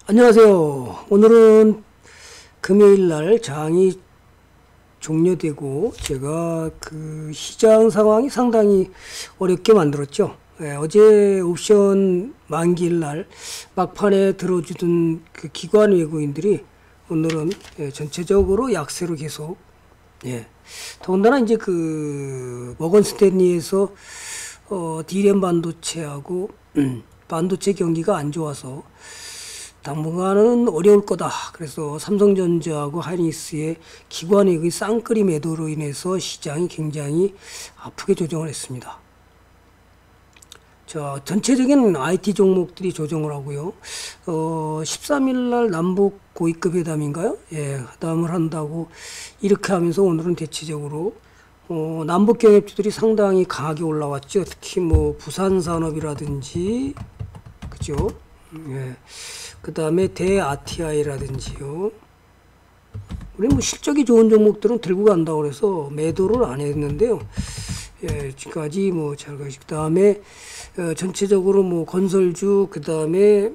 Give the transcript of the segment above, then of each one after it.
안녕하세요. 오늘은 금요일 날 장이 종료되고 제가 그 시장 상황이 상당히 어렵게 만들었죠. 어제 옵션 만기일 날 막판에 들어주던 그 기관 외국인들이 오늘은 전체적으로 약세로 계속 더군다나 이제 그 머건 스탠리에서 D램 반도체하고 반도체 경기가 안 좋아서 당분간은 어려울 거다. 그래서 삼성전자하고 하이닉스의 기관의 쌍끌이 매도로 인해서 시장이 굉장히 아프게 조정을 했습니다. 자, 전체적인 IT 종목들이 조정을 하고요. 13일 날 남북 고위급 회담인가요? 회담을 한다고 이렇게 하면서 오늘은 대체적으로 남북 경협주들이 상당히 강하게 올라왔죠. 특히 뭐 부산산업이라든지 그죠? 그 다음에 대아티아이라든지요. 우리 뭐 실적이 좋은 종목들은 들고 간다고 그래서 매도를 안 했는데요. 지금까지 뭐 잘 가시. 그 다음에 전체적으로 뭐 건설주, 그 다음에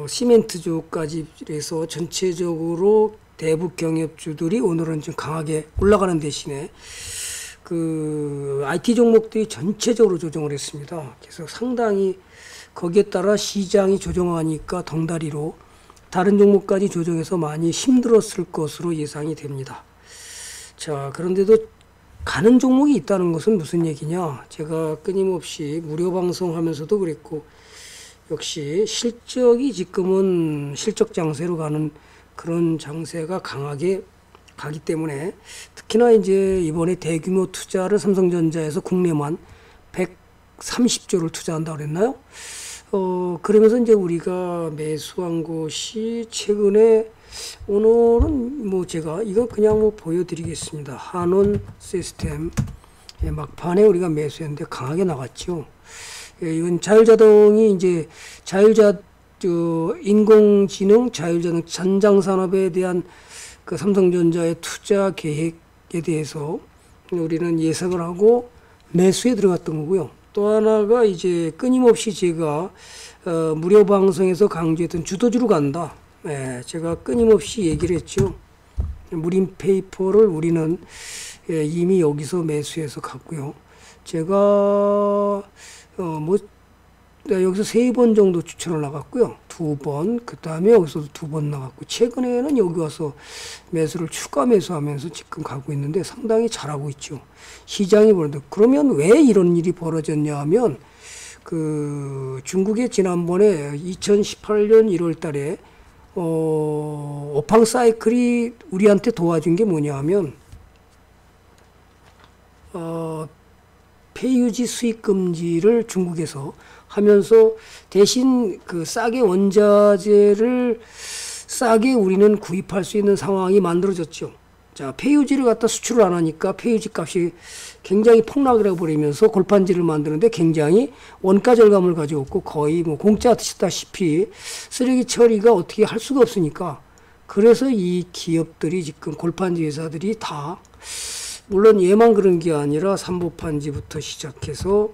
시멘트주까지 해서 전체적으로 대북 경협주들이 오늘은 좀 강하게 올라가는 대신에 그 IT 종목들이 전체적으로 조정을 했습니다. 그래서 상당히 거기에 따라 시장이 조정하니까 덩다리로 다른 종목까지 조정해서 많이 힘들었을 것으로 예상이 됩니다. 자, 그런데도 가는 종목이 있다는 것은 무슨 얘기냐? 제가 끊임없이 무료 방송하면서도 그랬고 역시 실적이 지금은 실적 장세로 가는 그런 장세가 강하게 가기 때문에 특히나 이제 이번에 대규모 투자를 삼성전자에서 국내만 130조를 투자한다고 그랬나요? 그러면서 이제 우리가 매수한 곳이 최근에 오늘은 뭐 제가 이거 그냥 뭐 보여드리겠습니다. 한원 시스템 막판에 우리가 매수했는데 강하게 나갔죠. 이건 자율자동이 이제 인공지능 자율자동 전장산업에 대한 그 삼성전자의 투자 계획에 대해서 우리는 예상을 하고 매수에 들어갔던 거고요. 또 하나가 이제 끊임없이 제가 무료 방송에서 강조했던 주도주로 간다. 제가 끊임없이 얘기를 했죠. 무림페이퍼를 우리는 이미 여기서 매수해서 갔고요. 제가 여기서 3번 정도 추천을 나갔고요. 2번, 그 다음에 여기서도 2번 나갔고, 최근에는 여기 와서 매수를 추가 매수하면서 지금 가고 있는데 상당히 잘하고 있죠. 시장이 보는데, 그러면 왜 이런 일이 벌어졌냐 하면, 그 중국의 지난번에 2018년 1월 달에, 오팡 사이클이 우리한테 도와준 게 뭐냐 하면, 폐유지 수입 금지를 중국에서 하면서 대신 그 싸게 원자재를 싸게 우리는 구입할 수 있는 상황이 만들어졌죠. 자, 폐유지를 갖다 수출을 안 하니까 폐유지 값이 굉장히 폭락을 해버리면서 골판지를 만드는데 굉장히 원가 절감을 가져왔고 거의 뭐 공짜 치다시피 쓰레기 처리가 어떻게 할 수가 없으니까 그래서 이 기업들이 지금 골판지 회사들이 다 물론 얘만 그런 게 아니라 삼보판지부터 시작해서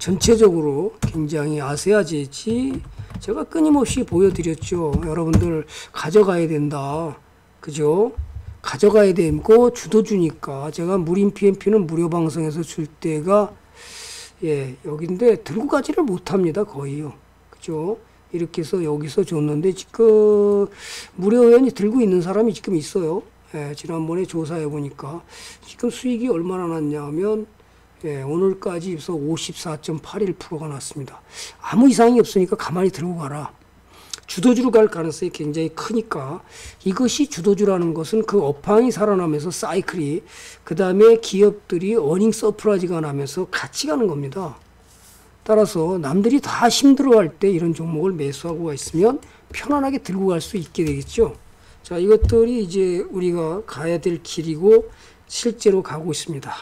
전체적으로 굉장히 아세아제지 제가 끊임없이 보여드렸죠. 여러분들 가져가야 된다. 그죠? 가져가야 되고 주도주니까 제가 무림 PMP는 무료 방송에서 줄 때가 여기인데 들고 가지를 못합니다. 거의요. 그죠? 이렇게 해서 여기서 줬는데 지금 무료 회원이 들고 있는 사람이 지금 있어요. 지난번에 조사해 보니까 지금 수익이 얼마나 났냐 하면 오늘까지 해서 54.81%가 났습니다. 아무 이상이 없으니까 가만히 들고 가라. 주도주로 갈 가능성이 굉장히 크니까 이것이 주도주라는 것은 그 업황이 살아나면서 사이클이 그 다음에 기업들이 어닝 서프라이즈가 나면서 같이 가는 겁니다. 따라서 남들이 다 힘들어할 때 이런 종목을 매수하고 있으면 편안하게 들고 갈 수 있게 되겠죠. 자, 이것들이 이제 우리가 가야 될 길이고 실제로 가고 있습니다.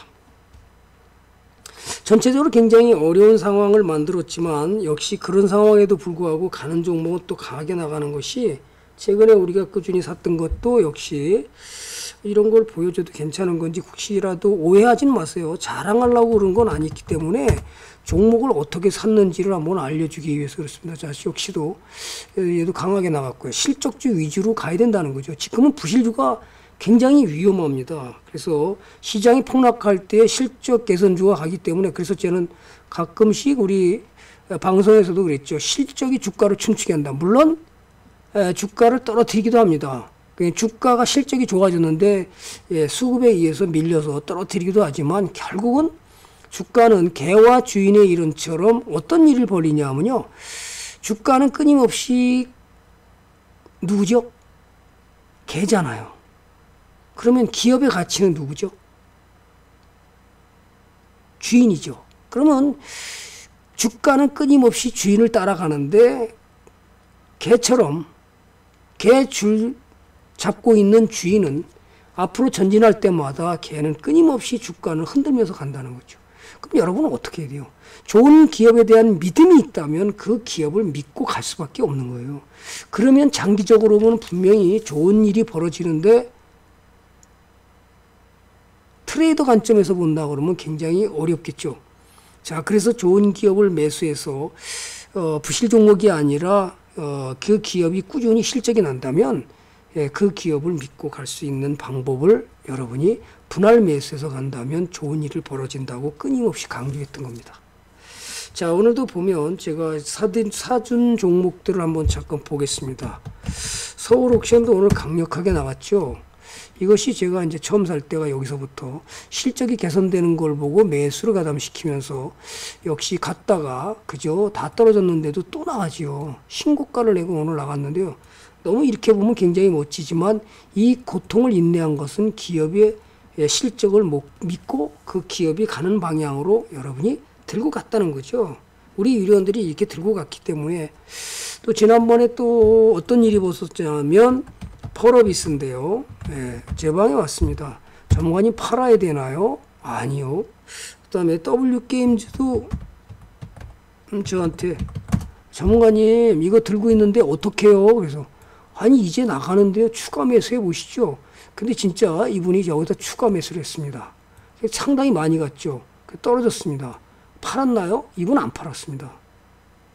전체적으로 굉장히 어려운 상황을 만들었지만 역시 그런 상황에도 불구하고 가는 종목은 또 강하게 나가는 것이 최근에 우리가 꾸준히 샀던 것도 역시 이런 걸 보여줘도 괜찮은 건지 혹시라도 오해하진 마세요. 자랑하려고 그런 건 아니기 때문에 종목을 어떻게 샀는지를 한번 알려주기 위해서 그렇습니다. 자, 역시도 얘도 강하게 나갔고요. 실적주 위주로 가야 된다는 거죠. 지금은 부실주가 굉장히 위험합니다. 그래서 시장이 폭락할 때 실적 개선주가 가기 때문에, 그래서 저는 가끔씩 우리 방송에서도 그랬죠. 실적이 주가를 춤추게 한다. 물론 주가를 떨어뜨리기도 합니다. 주가가 실적이 좋아졌는데 수급에 의해서 밀려서 떨어뜨리기도 하지만, 결국은 주가는 개와 주인의 이론처럼 어떤 일을 벌이냐 하면요, 주가는 끊임없이 누구죠? 개잖아요. 그러면 기업의 가치는 누구죠? 주인이죠. 그러면 주가는 끊임없이 주인을 따라가는데, 개처럼 개 줄 잡고 있는 주인은 앞으로 전진할 때마다 개는 끊임없이 주가를 흔들면서 간다는 거죠. 그럼 여러분은 어떻게 해야 돼요? 좋은 기업에 대한 믿음이 있다면 그 기업을 믿고 갈 수밖에 없는 거예요. 그러면 장기적으로 보면 분명히 좋은 일이 벌어지는데, 트레이더 관점에서 본다 그러면 굉장히 어렵겠죠. 자, 그래서 좋은 기업을 매수해서 부실 종목이 아니라 그 기업이 꾸준히 실적이 난다면 그 기업을 믿고 갈 수 있는 방법을 여러분이 분할 매수해서 간다면 좋은 일이 벌어진다고 끊임없이 강조했던 겁니다. 자, 오늘도 보면 제가 사준 종목들을 한번 잠깐 보겠습니다. 서울 옥션도 오늘 강력하게 나왔죠. 이것이 제가 이제 처음 살 때가 여기서부터 실적이 개선되는 걸 보고 매수를 가담시키면서, 역시 갔다가 그죠, 다 떨어졌는데도 또 나가지요. 신고가를 내고 오늘 나갔는데요. 너무 이렇게 보면 굉장히 멋지지만, 이 고통을 인내한 것은 기업의 실적을 믿고 그 기업이 가는 방향으로 여러분이 들고 갔다는 거죠. 우리 위원들이 이렇게 들고 갔기 때문에. 또 지난번에 또 어떤 일이 벌어졌냐면 펄어비스인데요. 제 방에 왔습니다. 전문가님 팔아야 되나요? 아니요. 그 다음에 W게임즈도 저한테, 전문가님 이거 들고 있는데 어떡해요? 그래서 아니 이제 나가는데요, 추가 매수해 보시죠. 근데 진짜 이분이 여기다 추가 매수를 했습니다. 상당히 많이 갔죠. 떨어졌습니다. 팔았나요? 이분 안 팔았습니다.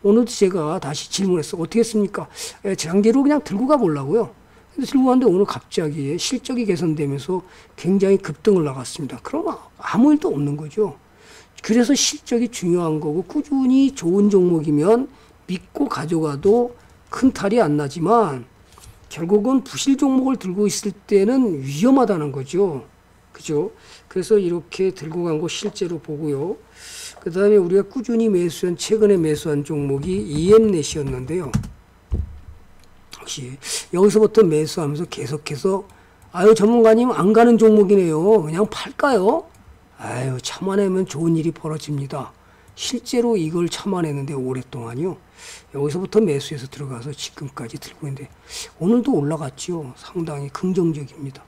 오늘도 제가 다시 질문했어. 어떻게 했습니까? 장기로 그냥 들고 가보려고요. 근데 들고 갔는데 오늘 갑자기 실적이 개선되면서 굉장히 급등을 나갔습니다. 그러면 아무 일도 없는 거죠. 그래서 실적이 중요한 거고, 꾸준히 좋은 종목이면 믿고 가져가도 큰 탈이 안 나지만, 결국은 부실 종목을 들고 있을 때는 위험하다는 거죠. 그죠? 그래서 이렇게 들고 간 거 실제로 보고요. 그 다음에 우리가 꾸준히 최근에 매수한 종목이 EM넷이었는데요. 역시 여기서부터 매수하면서 계속해서, 아유 전문가님 안 가는 종목이네요. 그냥 팔까요? 아유, 참아내면 좋은 일이 벌어집니다. 실제로 이걸 참아내는데 오랫동안요. 여기서부터 매수해서 들어가서 지금까지 들고 있는데, 오늘도 올라갔죠. 상당히 긍정적입니다.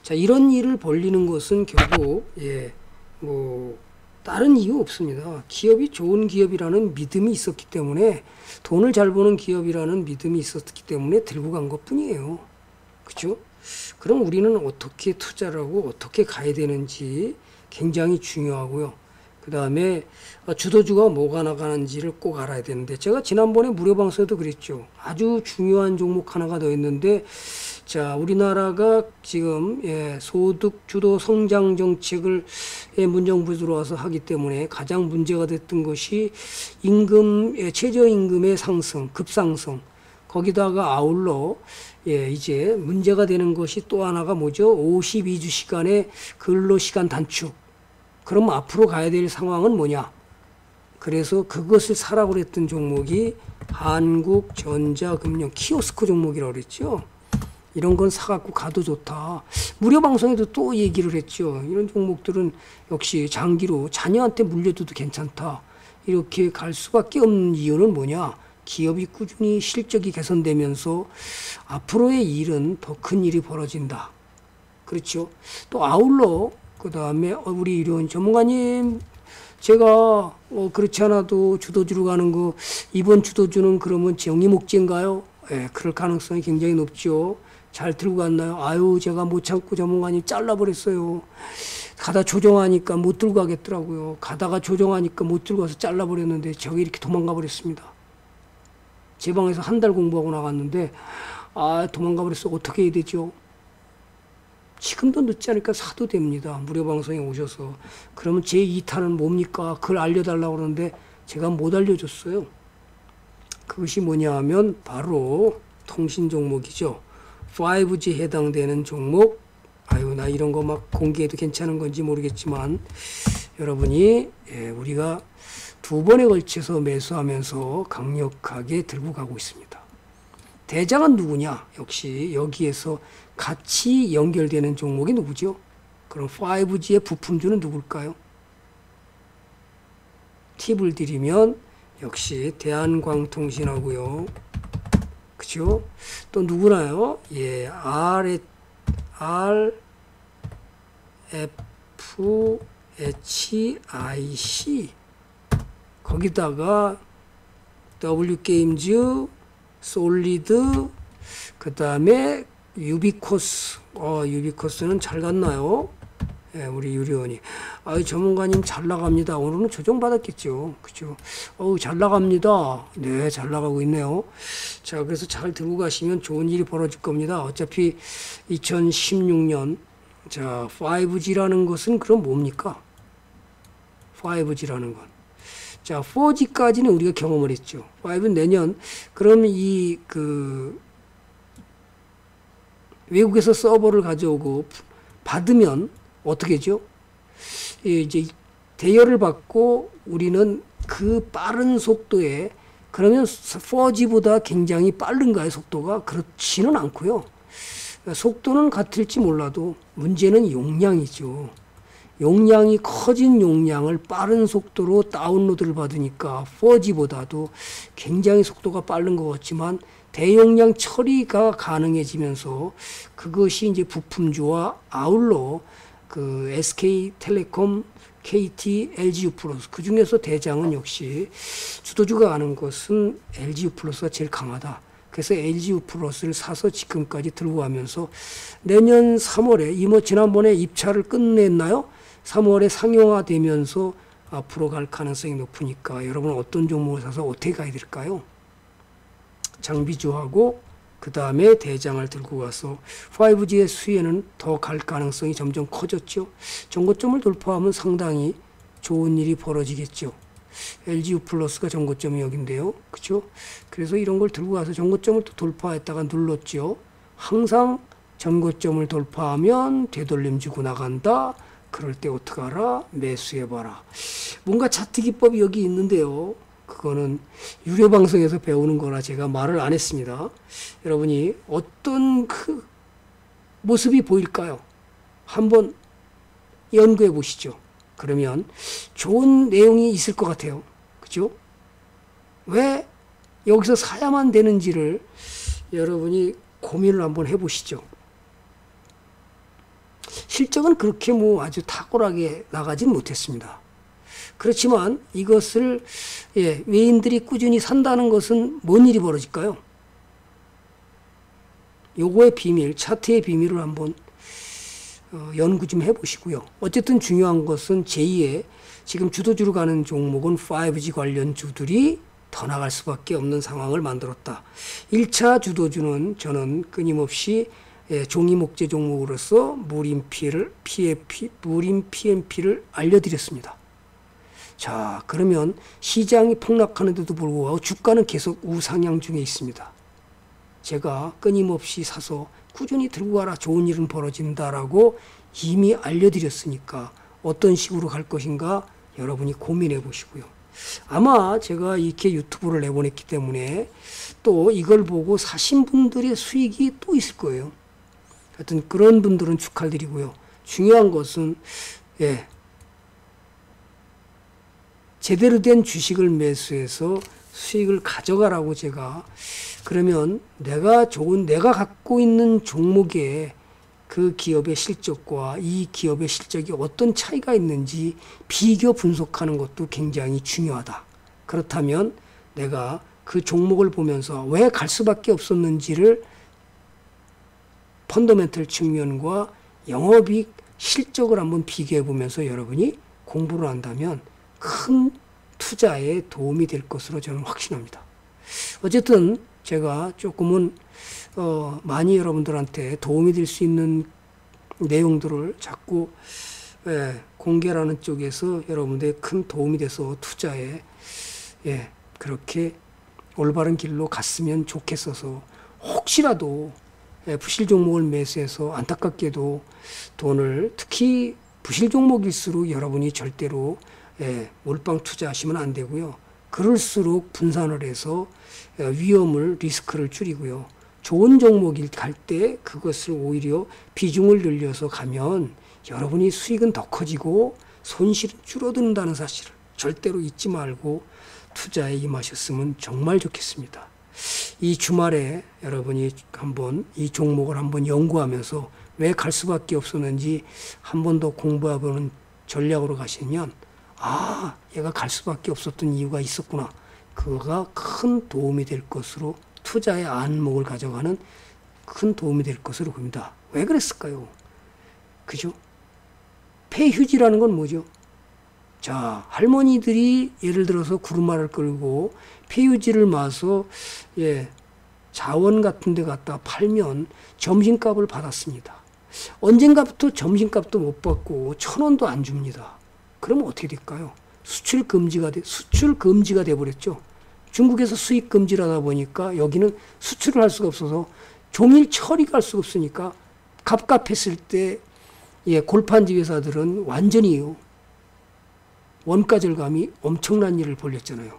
자, 이런 일을 벌리는 것은 결국 다른 이유 없습니다. 기업이 좋은 기업이라는 믿음이 있었기 때문에, 돈을 잘 버는 기업이라는 믿음이 있었기 때문에 들고 간 것뿐이에요. 그렇죠? 그럼 우리는 어떻게 투자를 하고 어떻게 가야 되는지 굉장히 중요하고요. 그 다음에 주도주가 뭐가 나가는지를 꼭 알아야 되는데, 제가 지난번에 무료 방송에도 그랬죠. 아주 중요한 종목 하나가 더 있는데, 자, 우리나라가 지금 소득 주도 성장 정책을 문정부에 들어와서 하기 때문에 가장 문제가 됐던 것이 최저임금의 상승, 급상승. 거기다가 아울러 이제 문제가 되는 것이 또 하나가 뭐죠? 52주 시간의 근로시간 단축. 그럼 앞으로 가야 될 상황은 뭐냐? 그래서 그것을 사라고 했던 종목이 한국전자금융 키오스크 종목이라고 그랬죠. 이런 건 사갖고 가도 좋다. 무료 방송에도 또 얘기를 했죠. 이런 종목들은 역시 장기로 자녀한테 물려줘도 괜찮다. 이렇게 갈 수밖에 없는 이유는 뭐냐? 기업이 꾸준히 실적이 개선되면서 앞으로의 일은 더 큰 일이 벌어진다. 그렇죠. 또 아울러 그 다음에 우리 이런 전문가님, 제가 그렇지 않아도 주도주로 가는 거, 이번 주도주는 그러면 정리 목재인가요? 그럴 가능성이 굉장히 높죠. 잘 들고 갔나요? 아유, 제가 못 참고 전문가님 잘라버렸어요. 가다 조정하니까 못 들고 가겠더라고요. 가다가 조정하니까 못 들고 가서 잘라버렸는데 저게 이렇게 도망가 버렸습니다. 제 방에서 한 달 공부하고 나갔는데 도망가 버렸어. 어떻게 해야 되죠? 지금도 늦지 않으니까 사도 됩니다. 무료 방송에 오셔서. 그러면 제 2탄은 뭡니까? 그걸 알려달라고 그러는데 제가 못 알려줬어요. 그것이 뭐냐 하면 바로 통신 종목이죠. 5G 해당되는 종목. 아유, 나 이런 거 막 공개해도 괜찮은 건지 모르겠지만 여러분이 우리가 2번에 걸쳐서 매수하면서 강력하게 들고 가고 있습니다. 대장은 누구냐? 역시 여기에서 같이 연결되는 종목이 누구죠? 그럼 5G의 부품주는 누굴까요? 팁을 드리면 역시 대한광통신하고요. 그죠? 또 누구나요? 예, RFHIC 거기다가 W게임즈, 솔리드, 그 다음에 유비코스. 유비코스는 잘 갔나요? 예, 우리 유리원이. 전문가님 잘 나갑니다. 오늘은 조정받았겠죠. 그죠? 잘 나갑니다. 네, 잘 나가고 있네요. 자, 그래서 잘 들고 가시면 좋은 일이 벌어질 겁니다. 어차피 2016년, 자, 5G라는 것은 그럼 뭡니까? 5G라는 건. 자, 4G까지는 우리가 경험을 했죠. 5는 내년, 그럼 외국에서 서버를 가져오고 받으면 어떻게 죠? 이제 대여를 받고 우리는 그 빠른 속도에, 그러면 4G보다 굉장히 빠른가요, 속도가? 그렇지는 않고요. 속도는 같을지 몰라도 문제는 용량이죠. 용량이 커진 용량을 빠른 속도로 다운로드를 받으니까 4G보다도 굉장히 속도가 빠른 것 같지만 대용량 처리가 가능해지면서 그것이 이제 부품주와 아울러 그 SK텔레콤, KT, LGU 플러스, 그 중에서 대장은 역시 주도주가 하는 것은 LGU 플러스가 제일 강하다. 그래서 LGU 플러스를 사서 지금까지 들고 가면서 내년 3월에 지난번에 입찰을 끝냈나요? 3월에 상용화되면서 앞으로 갈 가능성이 높으니까 여러분 어떤 종목을 사서 어떻게 가야 될까요? 장비주하고 그 다음에 대장을 들고 가서 5G의 수혜는 더 갈 가능성이 점점 커졌죠. 전고점을 돌파하면 상당히 좋은 일이 벌어지겠죠. LGU 플러스가 전고점이 여긴데요. 그렇죠? 그래서 이런 걸 들고 가서 전고점을 또 돌파했다가 눌렀죠. 항상 전고점을 돌파하면 되돌림 주고 나간다. 그럴 때 어떡하라? 매수해봐라. 뭔가 차트 기법이 여기 있는데요. 그거는 유료 방송에서 배우는 거라 제가 말을 안 했습니다. 여러분이 어떤 그 모습이 보일까요? 한번 연구해 보시죠. 그러면 좋은 내용이 있을 것 같아요. 그죠? 왜 여기서 사야만 되는지를 여러분이 고민을 한번 해 보시죠. 실적은 그렇게 아주 탁월하게 나가진 못했습니다. 그렇지만 이것을 외인들이 꾸준히 산다는 것은 뭔 일이 벌어질까요? 요거의 비밀, 차트의 비밀을 한번 연구 좀 해보시고요. 어쨌든 중요한 것은 제2의 지금 주도주로 가는 종목은 5G 관련 주들이 더 나갈 수밖에 없는 상황을 만들었다. 1차 주도주는 저는 끊임없이 종이 목재 종목으로서 무림 PMP를 알려드렸습니다. 자, 그러면 시장이 폭락하는데도 불구하고 주가는 계속 우상향 중에 있습니다. 제가 끊임없이 사서 꾸준히 들고 가라, 좋은 일은 벌어진다라고 이미 알려드렸으니까 어떤 식으로 갈 것인가 여러분이 고민해 보시고요. 아마 제가 이렇게 유튜브를 내보냈기 때문에 또 이걸 보고 사신 분들의 수익이 또 있을 거예요. 하여튼 그런 분들은 축하드리고요. 중요한 것은 제대로 된 주식을 매수해서 수익을 가져가라고 제가, 그러면 내가 갖고 있는 종목에 그 기업의 실적과 이 기업의 실적이 어떤 차이가 있는지 비교 분석하는 것도 굉장히 중요하다. 그렇다면 내가 그 종목을 보면서 왜 갈 수밖에 없었는지를 펀더멘털 측면과 영업이익 실적을 한번 비교해 보면서 여러분이 공부를 한다면 큰 투자에 도움이 될 것으로 저는 확신합니다. 어쨌든 제가 조금은 많이 여러분들한테 도움이 될 수 있는 내용들을 자꾸 공개라는 쪽에서 여러분들의 큰 도움이 돼서 투자에 그렇게 올바른 길로 갔으면 좋겠어서 혹시라도 부실 종목을 매수해서 안타깝게도 돈을 특히 부실 종목일수록 여러분이 절대로 몰빵 투자하시면 안 되고요. 그럴수록 분산을 해서 위험을 리스크를 줄이고요. 좋은 종목일 갈 때 그것을 오히려 비중을 늘려서 가면 여러분이 수익은 더 커지고 손실은 줄어든다는 사실을 절대로 잊지 말고 투자에 임하셨으면 정말 좋겠습니다. 이 주말에 여러분이 한번 이 종목을 한번 연구하면서 왜 갈 수밖에 없었는지 한 번 더 공부해보는 전략으로 가시면 얘가 갈 수밖에 없었던 이유가 있었구나. 그거가 큰 도움이 될 것으로 투자의 안목을 가져가는 큰 도움이 될 것으로 봅니다. 왜 그랬을까요? 그죠? 폐휴지라는 건 뭐죠? 자, 할머니들이 예를 들어서 구루마를 끌고 폐휴지를 마서 자원 같은 데 갖다 팔면 점심값을 받았습니다. 언젠가부터 점심값도 못 받고 1,000원도 안 줍니다. 그러면 어떻게 될까요? 수출 금지가 돼 버렸죠. 중국에서 수입 금지를 하다 보니까 여기는 수출을 할 수가 없어서 종일 처리가 할 수가 없으니까 갑갑했을 때 골판지 회사들은 완전히 원가 절감이 엄청난 일을 벌였잖아요.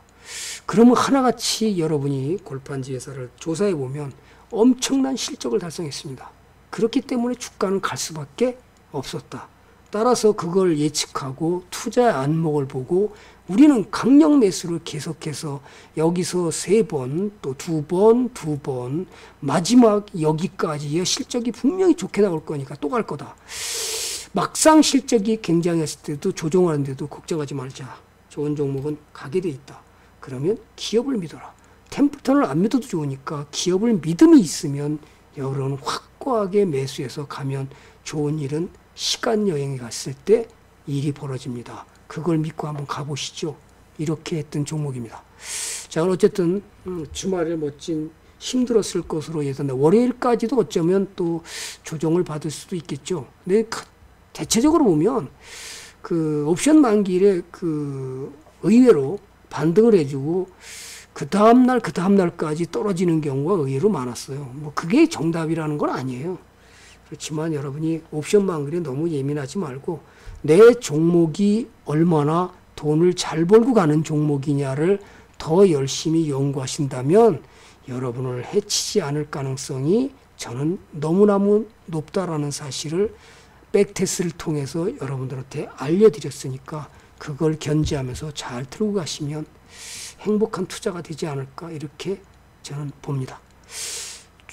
그러면 하나같이 여러분이 골판지 회사를 조사해 보면 엄청난 실적을 달성했습니다. 그렇기 때문에 주가는 갈 수밖에 없었다. 따라서 그걸 예측하고 투자의 안목을 보고 우리는 강력 매수를 계속해서 여기서 3번, 또 2번, 마지막 여기까지의 실적이 분명히 좋게 나올 거니까 또 갈 거다. 막상 실적이 굉장했을 때도 조정하는데도 걱정하지 말자. 좋은 종목은 가게 돼 있다. 그러면 기업을 믿어라. 템플턴을 안 믿어도 좋으니까 기업을 믿음이 있으면 여러분 확고하게 매수해서 가면 좋은 일은 시간 여행에 갔을 때 일이 벌어집니다. 그걸 믿고 한번 가보시죠. 이렇게 했던 종목입니다. 자, 어쨌든 주말에 멋진 힘들었을 것으로 예상돼 월요일까지도 어쩌면 또 조정을 받을 수도 있겠죠. 근데 대체적으로 보면 그 옵션 만기일에 그 의외로 반등을 해주고 그 다음날까지 떨어지는 경우가 의외로 많았어요. 뭐 그게 정답이라는 건 아니에요. 그렇지만 여러분이 옵션 만기일에 너무 예민하지 말고 내 종목이 얼마나 돈을 잘 벌고 가는 종목이냐를 더 열심히 연구하신다면 여러분을 해치지 않을 가능성이 저는 너무너무 높다라는 사실을 백테스트를 통해서 여러분들한테 알려드렸으니까 그걸 견지하면서 잘 들고 가시면 행복한 투자가 되지 않을까 이렇게 저는 봅니다.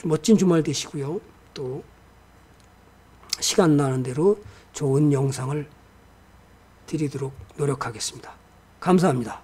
멋진 주말 되시고요. 또 시간 나는 대로 좋은 영상을 드리도록 노력하겠습니다. 감사합니다.